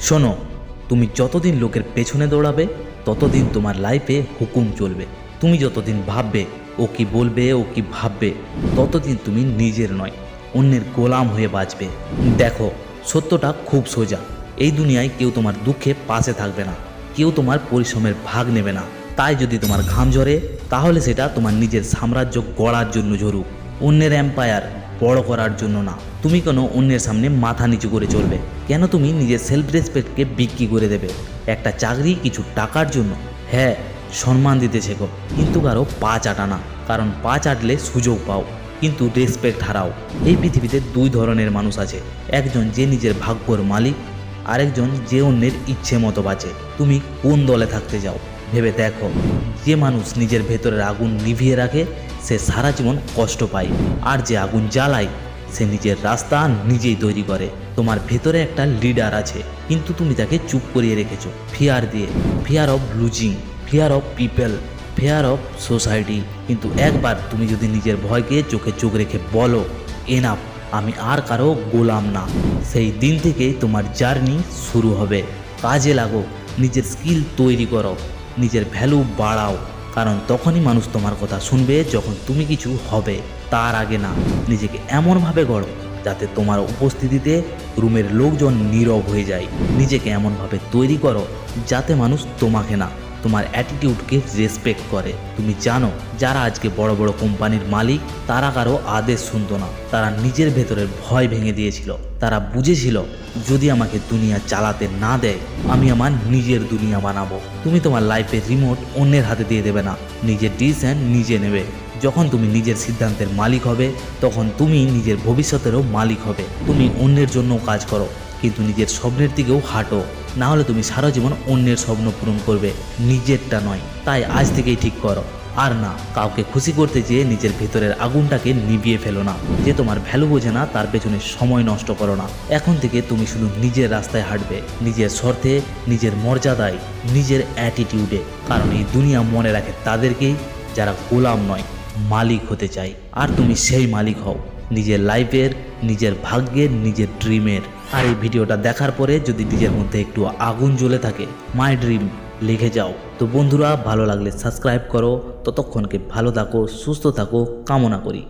শোনো, তুমি যতদিন লোকের পেছনে দৌড়াবে ততদিন তোমার লাইফে হুকুম চলবে। তুমি যতদিন ভাববে ও কি বলবে, ও কি ভাববে, ততদিন তুমি নিজের নয় অন্যের গোলাম হয়ে বাঁচবে। দেখো, সত্যটা খুব সোজা। এই দুনিয়ায় কেউ তোমার দুঃখে পাশে থাকবে না, কেউ তোমার পরিশ্রমের ভাগ নেবে না। তাই যদি তোমার ঘাম ঝরে, তাহলে সেটা তোমার নিজের সাম্রাজ্য গড়ার জন্য ঝরুক, অন্যের এম্পায়ার বড় করার জন্য না। তুমি কেন অন্যের সামনে মাথা নিচু করে চলবে? কেন তুমি নিজের সেলফ রেসপেক্টকে বিক্রি করে দেবে একটা চাকরি, কিছু টাকার জন্য? হ্যাঁ, সম্মান দিতে শেখো, কিন্তু কারো পা চাটা না। কারণ পা চাটলে সুযোগ পাও, কিন্তু রেসপেক্ট হারাও। এই পৃথিবীতে দুই ধরনের মানুষ আছে, একজন যে নিজের ভাগ্যর মালিক, আরেকজন যে অন্যের ইচ্ছে মতো বাঁচে। তুমি কোন দলে থাকতে যাও ভেবে দেখো। যে মানুষ নিজের ভেতরের আগুন নিভিয়ে রাখে সে সারা জীবন কষ্ট পায়, আর যে আগুন জ্বালায় সে নিজের রাস্তা নিজেই তৈরি করে। তোমার ভেতরে একটা লিডার আছে, কিন্তু তুমি তাকে চুপ করিয়ে রেখেছো ফিয়ার দিয়ে। Fear of losing, fear of people, fear of society. কিন্তু একবার তুমি যদি নিজের ভয়কে চোখে চোখ রেখে বলো, এনাফ, আমি আর কারো গোলাম না, সেই দিন থেকেই তোমার জার্নি শুরু হবে। কাজে লাগো, নিজের স্কিল তৈরি করো, নিজের ভ্যালু বাড়াও। কারণ তখনই মানুষ তোমার কথা শুনবে যখন তুমি কিছু হবে, তার আগে না। নিজেকে এমনভাবে গড়ো যাতে তোমার উপস্থিতিতে রুমের লোকজন নীরব হয়ে যায়। নিজেকে এমনভাবে তৈরি করো যাতে মানুষ তোমাকে না, তোমার অ্যাটিটিউডকে রেসপেক্ট করে। তুমি জানো, যারা আজকে বড় বড় কোম্পানির মালিক, তারা কারো আদেশ শুনতো না। তারা নিজের ভেতরের ভয় ভেঙে দিয়েছিল। তারা বুঝেছিল, যদি আমাকে দুনিয়া চালাতে না দেয়, আমি আমার নিজের দুনিয়া বানাবো। তুমি তোমার লাইফের রিমোট অন্যের হাতে দিয়ে দেবে না, নিজের ডিসিশন নিজে নেবে। যখন তুমি নিজের সিদ্ধান্তের মালিক হবে, তখন তুমি নিজের ভবিষ্যতেরও মালিক হবে। তুমি অন্যের জন্য কাজ করো, কিন্তু নিজের স্বপ্নের দিকেও হাঁটো, না হলে তুমি সারা জীবন অন্যের স্বপ্ন পূরণ করবে, নিজেরটা নয়। তাই আজ থেকেই ঠিক করো, আর না কাউকে খুশি করতে যেয়ে নিজের ভেতরের আগুনটাকে নিভিয়ে ফেলো না। যে তোমার ভ্যালু বোঝে না তার পেছনে সময় নষ্ট করো না। এখন থেকে তুমি শুধু নিজের রাস্তায় হাঁটবে, নিজের স্বার্থে, নিজের মর্যাদায়, নিজের অ্যাটিটিউডে। কারণ এই দুনিয়া মনে রাখে তাদেরকেই যারা গোলাম নয়, মালিক হতে চায়। আর তুমি সেই মালিক হও, নিজের লাইফের, নিজের ভাগ্যের, নিজের ড্রিমের। আর এই ভিডিওটা দেখার পরে যদি নিজের মধ্যে একটু আগুন জ্বলে থাকে, মাই ড্রিম লিখে যাও। তো বন্ধুরা, ভালো লাগলে সাবস্ক্রাইব করো। ততক্ষণকে ভালো থাকো, সুস্থ থাকো কামনা করি।